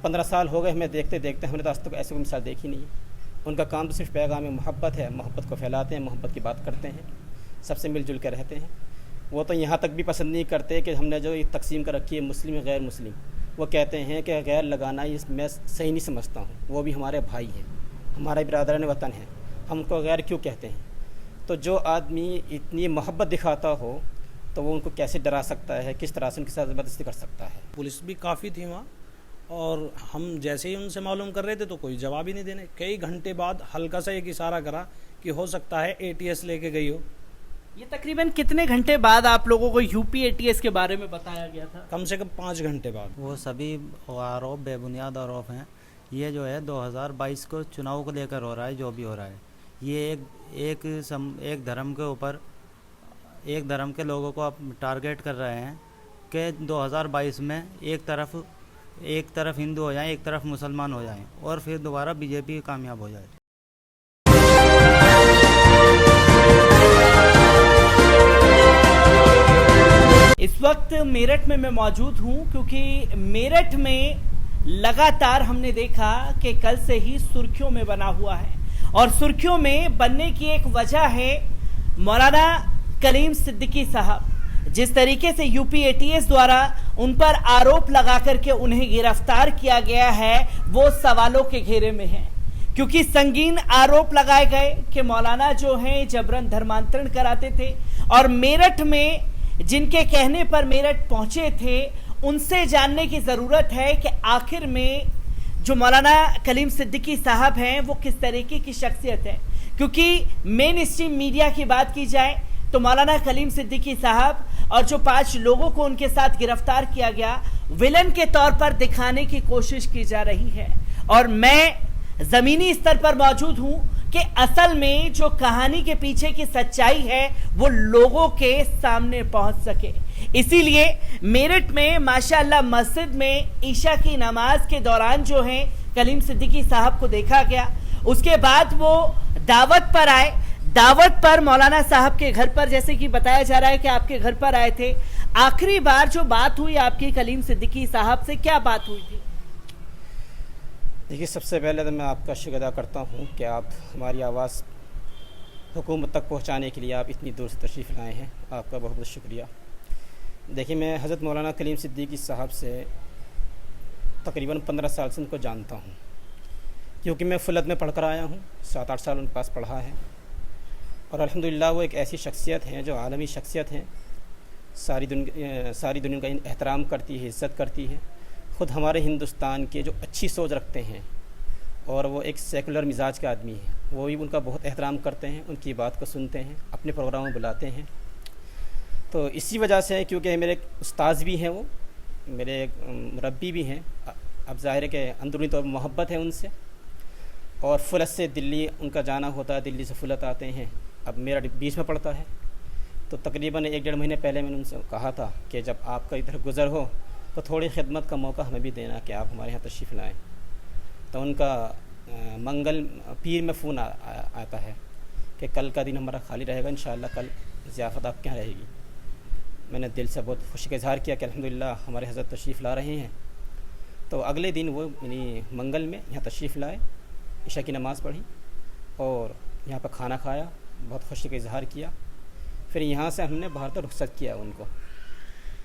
15 साल हो गए हमें देखते देखते, हमने तो आज तक ऐसी कोई मिसाल देखी नहीं है। उनका काम तो सिर्फ पैगाम मोहब्बत है, मोहब्बत को फैलाते हैं, मोहब्बत की बात करते हैं, सबसे मिलजुल कर रहते हैं। वो तो यहाँ तक भी पसंद नहीं करते कि हमने जो तकसीम कर रखी है मुस्लिम गैर मुस्लिम, वो कहते हैं कि गैर लगाना ये मैं सही नहीं समझता हूँ। वो भी हमारे भाई हैं, हमारे बिरादरान वतन हैं, हम उनको गैर क्यों कहते हैं? तो जो आदमी इतनी मोहब्बत दिखाता हो तो वो उनको कैसे डरा सकता है, किस तरह से उनके साथ ज़बरदस्ती कर सकता है? पुलिस भी काफ़ी थी वहाँ, और हम जैसे ही उनसे मालूम कर रहे थे तो कोई जवाब ही नहीं देने। कई घंटे बाद हल्का सा एक इशारा करा कि हो सकता है ATS लेके गई हो। ये तकरीबन कितने घंटे बाद आप लोगों को यूपी ATS के बारे में बताया गया था? कम से कम 5 घंटे बाद। वो सभी आरोप बेबुनियाद आरोप हैं। ये जो है 2022 को चुनाव को लेकर हो रहा है, जो भी हो रहा है ये एक धर्म के ऊपर, एक धर्म के लोगों को आप टारगेट कर रहे हैं कि 2022 में एक तरफ हिंदू हो जाएं, एक तरफ मुसलमान हो जाएं और फिर दोबारा बीजेपी कामयाब हो जाए। इस वक्त मेरठ में मैं मौजूद हूं क्योंकि मेरठ में लगातार हमने देखा कि कल से ही सुर्खियों में बना हुआ है, और सुर्खियों में बनने की एक वजह है मौलाना कलीम सिद्दीकी साहब। जिस तरीके से यूपी ATS द्वारा उन पर आरोप लगा करके उन्हें गिरफ्तार किया गया है वो सवालों के घेरे में है, क्योंकि संगीन आरोप लगाए गए कि मौलाना जो हैं जबरन धर्मांतरण कराते थे, और मेरठ में जिनके कहने पर मेरठ पहुंचे थे उनसे जानने की ज़रूरत है कि आखिर में जो मौलाना कलीम सिद्दीकी साहब हैं वो किस तरीके की शख्सियत है। क्योंकि मेन स्ट्रीम मीडिया की बात की जाए तो मौलाना कलीम सिद्दीकी साहब और जो 5 लोगों को उनके साथ गिरफ्तार किया गया विलन के तौर पर दिखाने की कोशिश की जा रही है, और मैं ज़मीनी स्तर पर मौजूद हूं कि असल में जो कहानी के पीछे की सच्चाई है वो लोगों के सामने पहुंच सके। इसीलिए मेरठ में माशाअल्लाह मस्जिद में ईशा की नमाज के दौरान जो है कलीम सिद्दीकी साहब को देखा गया। उसके बाद वो दावत पर आए, दावत पर मौलाना साहब के घर पर, जैसे कि बताया जा रहा है कि आपके घर पर आए थे। आखिरी बार जो बात हुई आपकी कलीम सिद्दीकी साहब से, क्या बात हुई थी? देखिए, सबसे पहले तो मैं आपका शुक्र अदा करता हूँ कि आप हमारी आवाज़ हुकूमत तक पहुँचाने के लिए आप इतनी दूर से तशरीफ़ लाए हैं, आपका बहुत बहुत शुक्रिया। देखिए, मैं हज़रत मौलाना कलीम सिद्दीकी साहब से तकरीबन 15 साल से उनको जानता हूँ, क्योंकि मैं फुलत में पढ़ कर आया हूँ, 7-8 साल उनके पास पढ़ा है, और अल्हम्दुलिल्लाह वो एक ऐसी शख्सियत हैं जो आलमी शख्सियत हैं, सारी दुनिया का एहतराम करती है, इज़्ज़त करती है। ख़ुद हमारे हिंदुस्तान के जो अच्छी सोच रखते हैं और वो एक सेकुलर मिजाज के आदमी हैं, वो भी उनका बहुत एहतराम करते हैं, उनकी बात को सुनते हैं, अपने प्रोग्राम में बुलाते हैं। तो इसी वजह से, क्योंकि मेरे उस्ताद भी हैं, वो मेरे मुरब्बी भी हैं, अब ज़ाहिर है कि अंदरूनी तौर पर मोहब्बत है उनसे। और फुलत से दिल्ली उनका जाना होता है, दिल्ली से फुलत आते हैं, अब मेरा बीच में पड़ता है। तो तकरीबन 1-1.5 महीने पहले मैंने उनसे कहा था कि जब आपका इधर गुज़र हो तो थोड़ी खिदमत का मौका हमें भी देना कि आप हमारे यहाँ तशरीफ़ लाएँ। तो उनका मंगल पीर में फ़ोन आता है कि कल का दिन हमारा खाली रहेगा, इंशाअल्लाह कल ज़ियाफ़त आपके यहाँ रहेगी। मैंने दिल से बहुत खुशी का इज़हार किया कि अल्हम्दुलिल्लाह हमारे हज़रत तशरीफ़ ला रहे हैं। तो अगले दिन वो यानी मंगल में यहाँ तशरीफ़ लाए, ईशा की नमाज़ पढ़ी और यहाँ पर खाना खाया, बहुत खुशी का इज़हार किया। फिर यहाँ से हमने बाहर तक रुखसत किया, उनको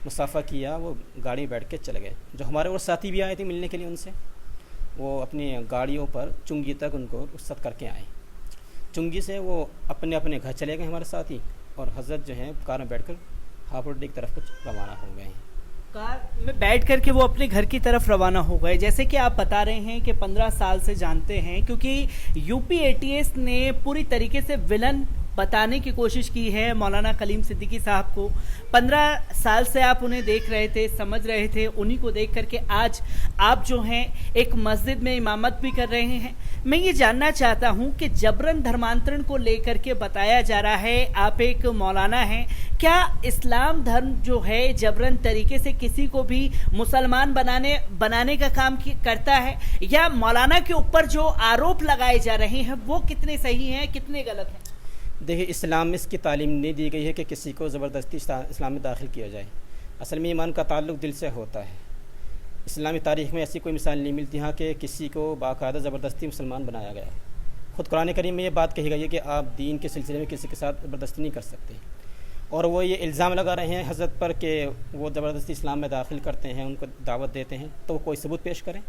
मुसाफ़ा किया, वो गाड़ी में बैठ के चले गए। जो हमारे और साथी भी आए थे मिलने के लिए उनसे, वो अपनी गाड़ियों पर चुंगी तक उनको रुखसत करके आए। चुंगी से वो अपने अपने घर चले गए हमारे साथी, और हज़रत जो हैं कार में बैठकर हापुड़ की तरफ कुछ रवाना हो गए हैं। कार में बैठ करके वो अपने घर की तरफ रवाना हो गए। जैसे कि आप बता रहे हैं कि 15 साल से जानते हैं, क्योंकि यूपी ATS ने पूरी तरीके से विलन बताने की कोशिश की है मौलाना कलीम सिद्दीकी साहब को। 15 साल से आप उन्हें देख रहे थे, समझ रहे थे, उन्हीं को देख करके आज आप जो हैं एक मस्जिद में इमामत भी कर रहे हैं। मैं ये जानना चाहता हूं कि जबरन धर्मांतरण को लेकर के बताया जा रहा है, आप एक मौलाना हैं, क्या इस्लाम धर्म जो है जबरन तरीके से किसी को भी मुसलमान बनाने का काम करता है, या मौलाना के ऊपर जो आरोप लगाए जा रहे हैं वो कितने सही हैं, कितने गलत हैं? देखिए, इस्लाम में इसकी तालीम नहीं दी गई है कि किसी को ज़बरदस्ती इस्लाम में दाखिल किया जाए। असल में ईमान का ताल्लुक़ दिल से होता है। इस्लामी तारीख़ में ऐसी कोई मिसाल नहीं मिलती यहाँ कि किसी को बाकायदा ज़बरदस्ती मुसलमान बनाया गया है। ख़ुद कुरान करीम में ये बात कही गई है कि आप दीन के सिलसिले में किसी के साथ ज़बरदस्ती नहीं कर सकते। और वो ये इल्ज़ाम लगा रहे हैं हज़रत पर कि वो ज़बरदस्ती इस्लाम में दाखिल करते हैं, उनको दावत देते हैं, तो वो कोई सबूत पेश करें।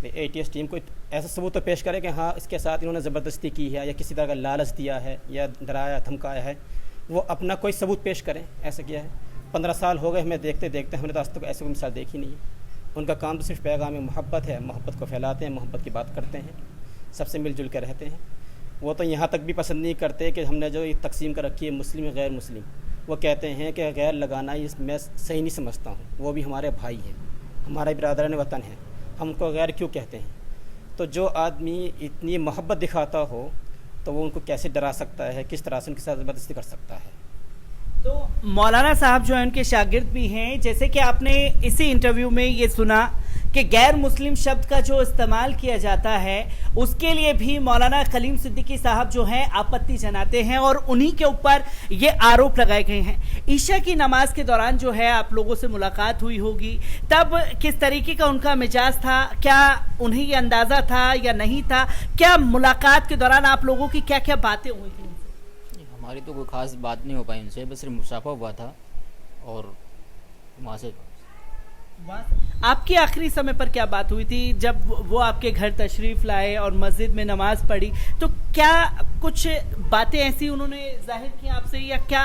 ATS टीम कोई ऐसा सबूत तो पेश करे कि हाँ इसके साथ इन्होंने ज़बरदस्ती की है या किसी तरह का लालच दिया है या डराया धमकाया है, वो अपना कोई सबूत पेश करें। ऐसा किया है। 15 साल हो गए हमें देखते देखते, हमने तो आज तक ऐसी कोई मिसाल देखी नहीं है। उनका काम तो सिर्फ पैगाम मोहब्बत है, मोहब्बत को फैलाते हैं, मोहब्बत की बात करते हैं, सबसे मिलजुल कर रहते हैं। वो तो यहाँ तक भी पसंद नहीं करते कि हमने जो ये तकसीम कर रखी है मुस्लिम गैर मुस्लिम, वो कहते हैं कि गैर लगाना ये मैं सही नहीं समझता हूँ। वो भी हमारे भाई हैं, हमारा बिरादरान वतन है, हम उनको गैर क्यों कहते हैं? तो जो आदमी इतनी मोहब्बत दिखाता हो तो वो उनको कैसे डरा सकता है, किस तरह से उनके साथ ज़बरदस्ती कर सकता है? तो मौलाना साहब जो है उनके शागिर्द भी हैं। जैसे कि आपने इसी इंटरव्यू में ये सुना कि गैर मुस्लिम शब्द का जो इस्तेमाल किया जाता है उसके लिए भी मौलाना कलीम सिद्दीकी साहब जो हैं आपत्ति जनाते हैं और उन्हीं के ऊपर ये आरोप लगाए गए हैं। ईशा की नमाज के दौरान जो है आप लोगों से मुलाकात हुई होगी, तब किस तरीके का उनका मिजाज था? क्या उन्हें ये अंदाज़ा था या नहीं था? क्या मुलाकात के दौरान आप लोगों की क्या क्या बातें हुई थी? हमारी तो कोई ख़ास बात नहीं हो पाई उनसे, बस सिर्फ मुसाफा हुआ था और वहाँ से। आपकी आखिरी समय पर क्या बात हुई थी जब वो आपके घर तशरीफ़ लाए और मस्जिद में नमाज पढ़ी? तो क्या कुछ बातें ऐसी उन्होंने जाहिर की आपसे या क्या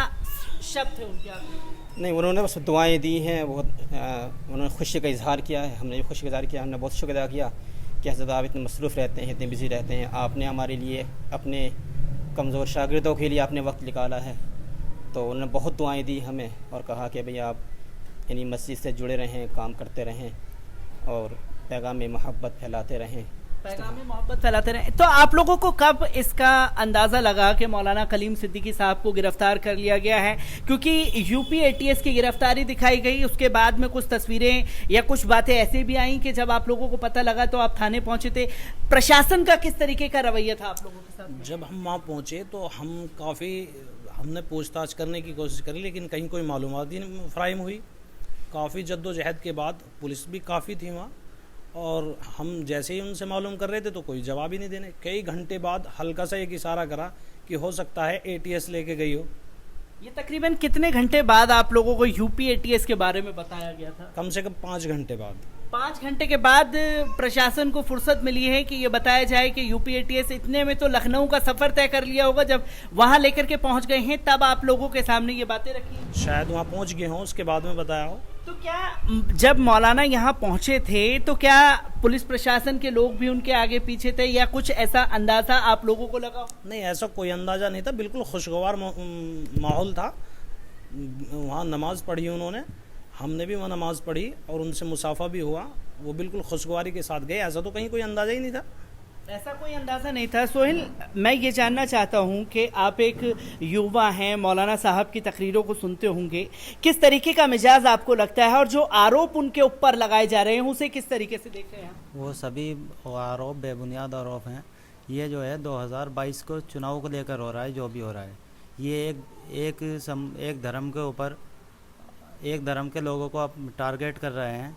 शब्द थे उनके आपसे? नहीं, उन्होंने बस दुआएं दी हैं, उन्होंने खुशी का इजहार किया है। हमने खुशी का इजहार किया, हमने बहुत शुक्र अदा किया कि हज़रत आप इतने मसरूफ़ रहते हैं, इतने बिज़ी रहते हैं, आपने हमारे लिए अपने कमज़ोर शागिर्दों के लिए आपने वक्त निकाला है। तो उन्होंने बहुत दुआएं दी हमें और कहा कि भई आप यानी मस्जिद से जुड़े रहें, काम करते रहें और पैगाम मोहब्बत फैलाते रहें। पैगाम मोहब्बत फैलाते रहें। तो आप लोगों को कब इसका अंदाज़ा लगा कि मौलाना कलीम सिद्दीकी साहब को गिरफ्तार कर लिया गया है? क्योंकि यूपी ATS की गिरफ्तारी दिखाई गई, उसके बाद में कुछ तस्वीरें या कुछ बातें ऐसे भी आई कि जब आप लोगों को पता लगा तो आप थाने पहुंचे थे। प्रशासन का किस तरीके का रवैया था आप लोगों के साथ? जब हम वहाँ पहुँचे तो हमने पूछताछ करने की कोशिश करी, लेकिन कहीं कोई मालूमात ही नहीं फराहम हुई। काफ़ी जद्दोजहद के बाद पुलिस भी काफ़ी थी वहाँ, और हम जैसे ही उनसे मालूम कर रहे थे तो कोई जवाब ही नहीं देने। कई घंटे बाद हल्का सा एक इशारा करा कि हो सकता है ATS लेके गई हो। ये तकरीबन कितने घंटे बाद आप लोगों को यूपी ATS के बारे में बताया गया था? कम से कम 5 घंटे बाद। 5 घंटे के बाद प्रशासन को फुर्सत मिली है कि ये बताया जाए कि यूपी ATS, इतने में तो लखनऊ का सफ़र तय कर लिया होगा। जब वहाँ लेकर के पहुँच गए हैं तब आप लोगों के सामने ये बातें रखी? शायद वहाँ पहुँच गए हों, उसके बाद में बताया हो। तो क्या जब मौलाना यहाँ पहुँचे थे तो क्या पुलिस प्रशासन के लोग भी उनके आगे पीछे थे या कुछ ऐसा अंदाज़ा आप लोगों को लगा? नहीं, ऐसा कोई अंदाज़ा नहीं था, बिल्कुल खुशगवार माहौल था। वहाँ नमाज़ पढ़ी उन्होंने, हमने भी वहाँ नमाज़ पढ़ी और उनसे मुसाफा भी हुआ। वो बिल्कुल खुशगवारी के साथ गए, ऐसा तो कहीं कोई अंदाज़ा ही नहीं था। ऐसा कोई अंदाज़ा नहीं था। सोहेल, मैं ये जानना चाहता हूँ कि आप एक युवा हैं, मौलाना साहब की तकरीरों को सुनते होंगे, किस तरीके का मिजाज आपको लगता है और जो आरोप उनके ऊपर लगाए जा रहे हैं उसे किस तरीके से देख रहे हैं? वो सभी आरोप बेबुनियाद आरोप हैं। ये जो है 2022 को चुनाव को लेकर हो रहा है, जो भी हो रहा है, ये एक धर्म के ऊपर, एक धर्म के लोगों को आप टारगेट कर रहे हैं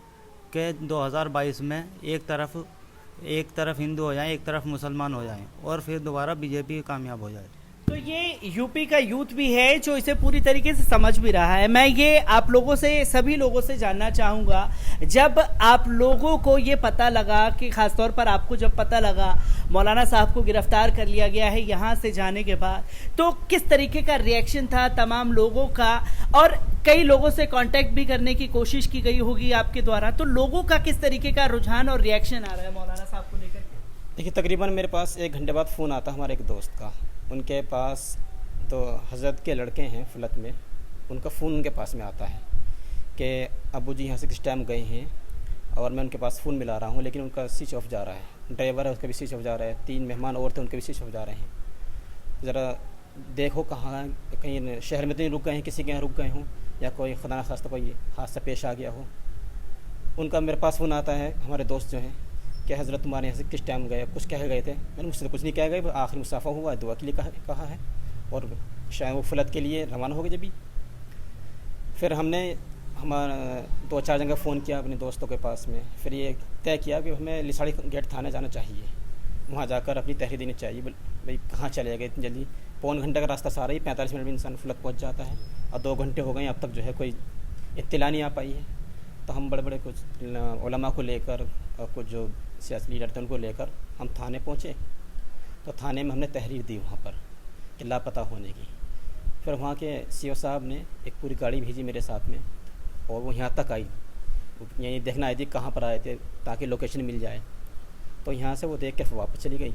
कि 2022 में एक तरफ हिंदू हो जाएं, एक तरफ मुसलमान हो जाएं और फिर दोबारा बीजेपी कामयाब हो जाए। तो ये यूपी का यूथ भी है जो इसे पूरी तरीके से समझ भी रहा है। मैं ये आप लोगों से, सभी लोगों से जानना चाहूँगा, जब आप लोगों को ये पता लगा कि ख़ासतौर पर आपको जब पता लगा मौलाना साहब को गिरफ्तार कर लिया गया है यहाँ से जाने के बाद, तो किस तरीके का रिएक्शन था तमाम लोगों का? और कई लोगों से कांटेक्ट भी करने की कोशिश की गई होगी आपके द्वारा, तो लोगों का किस तरीके का रुझान और रिएक्शन आ रहा है मौलाना साहब को लेकर? देखिए, तकरीबन मेरे पास 1 घंटे बाद फ़ोन आता हमारे एक दोस्त का। उनके पास तो हज़रत के लड़के हैं फलत में, उनका फ़ोन उनके पास में आता है कि अबू जी यहाँ से किस टाइम गए हैं, और मैं उनके पास फ़ोन मिला रहा हूँ लेकिन उनका स्विच ऑफ जा रहा है। ड्राइवर है उसका भी स्विच ऑफ जा रहा है, 3 मेहमान और थे उनके भी स्विच ऑफ जा रहे हैं। ज़रा देखो कहाँ, कहीं शहर में तो नहीं रुक गए हैं, किसी के यहाँ रुक गए हों या कोई खुदा न खास्ता कोई हादसा पेश आ गया हो। उनका मेरे पास फ़ोन आता है, हमारे दोस्त जो हैं, कि हज़रत तुम्हारे यहाँ से किस टाइम गए, कुछ कह गए थे। मैंने मुझसे तो कुछ नहीं कह गए, आखिरी मुसाफा हुआ, दुआ के लिए कहा है और शायद वो फलत के लिए रवाना हो गए। जब भी फिर हमने हमारा 2-4 जगह फ़ोन किया अपने दोस्तों के पास में, फिर ये तय किया कि हमें लिसाड़ी गेट थाने जाना चाहिए, वहाँ जाकर अपनी तहरीर देनी चाहिए। भाई कहाँ चले गए इतनी जल्दी, पौन घंटे का रास्ता सारा ही 45 मिनट में इंसान फुलक पहुँच जाता है, और 2 घंटे हो गए अब तक जो है कोई इत्तला नहीं आ पाई है। तो हम बड़े बड़े कुछ उलमा को लेकर और कुछ जो सियासी लीडर थे उनको लेकर हम थाने पहुँचे। तो थाने में हमने तहरीर दी वहाँ पर कि लापता होने की। फिर वहाँ के सीओ साहब ने एक पूरी गाड़ी भेजी मेरे साथ में, और वो यहाँ तक आई, यही देखना आई थी कहाँ पर आए थे ताकि लोकेशन मिल जाए। तो यहाँ से वो देख के वापस चली गई।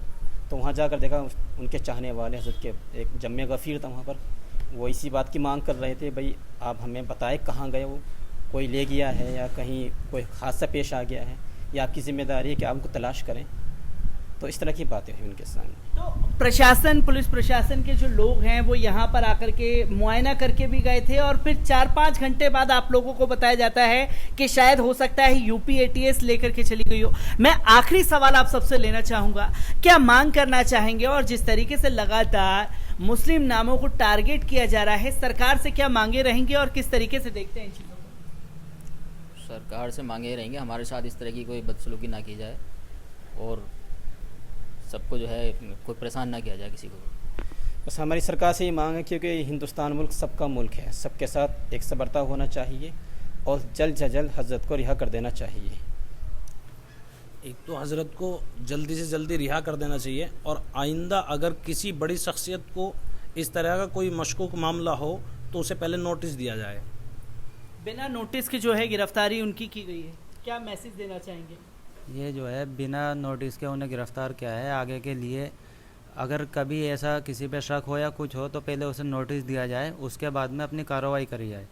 तो वहाँ जाकर देखा उनके चाहने वाले हज़रत के एक जम्मे गफ़ीर था वहाँ पर, वो इसी बात की मांग कर रहे थे, भाई आप हमें बताएं कहाँ गए वो, कोई ले गया है या कहीं कोई हादसा पेश आ गया है, या आपकी ज़िम्मेदारी है कि आप उनको तलाश करें। तो इस तरह की बातें हुई उनके सामने। तो प्रशासन, पुलिस प्रशासन के जो लोग हैं वो यहाँ पर आकर के मुआयना करके भी गए थे, और फिर 4-5 घंटे बाद आप लोगों को बताया जाता है कि शायद हो सकता है यूपी एटीएस लेकर के चली गई हो। मैं आखिरी सवाल आप सबसे लेना चाहूँगा, क्या मांग करना चाहेंगे, और जिस तरीके से लगातार मुस्लिम नामों को टारगेट किया जा रहा है, सरकार से क्या मांगे रहेंगे और किस तरीके से देखते हैं इन चीज़ों को? सरकार से मांगे रहेंगे हमारे साथ इस तरह की कोई बदसलूकी ना की जाए, और सबको जो है कोई परेशान ना किया जाए किसी को। बस हमारी सरकार से ये मांग है, क्योंकि हिंदुस्तान मुल्क सबका मुल्क है, सबके साथ एक सा बर्ताव होना चाहिए, और जल्द से जल्द हजरत को रिहा कर देना चाहिए। एक तो हजरत को जल्दी से जल्दी रिहा कर देना चाहिए, और आइंदा अगर किसी बड़ी शख्सियत को इस तरह का कोई मशकूक मामला हो तो उसे पहले नोटिस दिया जाए। बिना नोटिस के जो है गिरफ्तारी उनकी की गई है, क्या मैसेज देना चाहेंगे? ये जो है बिना नोटिस के उन्हें गिरफ़्तार किया है। आगे के लिए अगर कभी ऐसा किसी पे शक हो या कुछ हो तो पहले उसे नोटिस दिया जाए, उसके बाद में अपनी कार्रवाई करी जाए।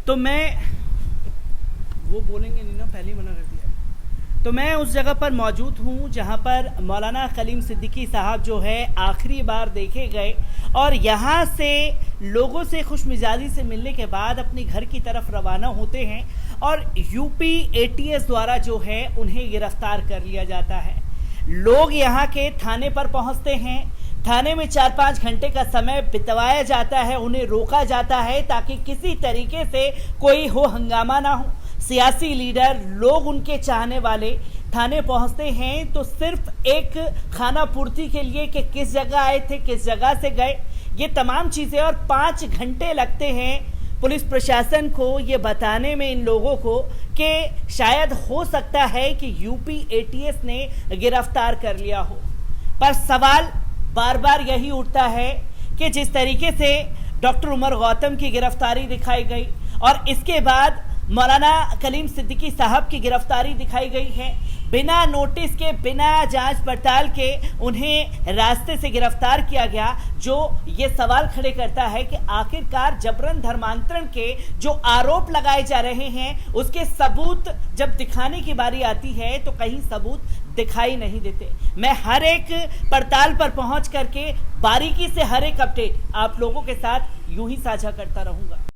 तो मैं वो बोलेंगे नहीं ना, पहले ही मना कर दिया। तो मैं उस जगह पर मौजूद हूँ जहाँ पर मौलाना कलीम सिद्दीकी साहब जो है आखिरी बार देखे गए, और यहाँ से लोगों से खुशमिजाजी से मिलने के बाद अपने घर की तरफ रवाना होते हैं, और यूपी एटीएस द्वारा जो है उन्हें गिरफ्तार कर लिया जाता है। लोग यहाँ के थाने पर पहुँचते हैं, थाने में 4-5 घंटे का समय बितवाया जाता है, उन्हें रोका जाता है ताकि किसी तरीके से कोई हो हंगामा ना हो। सियासी लीडर, लोग उनके चाहने वाले थाने पहुंचते हैं तो सिर्फ एक खाना पूर्ति के लिए कि किस जगह आए थे, किस जगह से गए, ये तमाम चीज़ें, और 5 घंटे लगते हैं पुलिस प्रशासन को ये बताने में इन लोगों को कि शायद हो सकता है कि यूपी एटीएस ने गिरफ्तार कर लिया हो। पर सवाल बार बार यही उठता है कि जिस तरीके से डॉक्टर उमर गौतम की गिरफ्तारी दिखाई गई, और इसके बाद मौलाना कलीम सिद्दीकी साहब की गिरफ्तारी दिखाई गई है, बिना नोटिस के, बिना जांच पड़ताल के उन्हें रास्ते से गिरफ्तार किया गया, जो ये सवाल खड़े करता है कि आखिरकार जबरन धर्मांतरण के जो आरोप लगाए जा रहे हैं उसके सबूत जब दिखाने की बारी आती है तो कहीं सबूत दिखाई नहीं देते। मैं हर एक पड़ताल पर पहुंच करके बारीकी से हर एक अपडेट आप लोगों के साथ यूं ही साझा करता रहूंगा।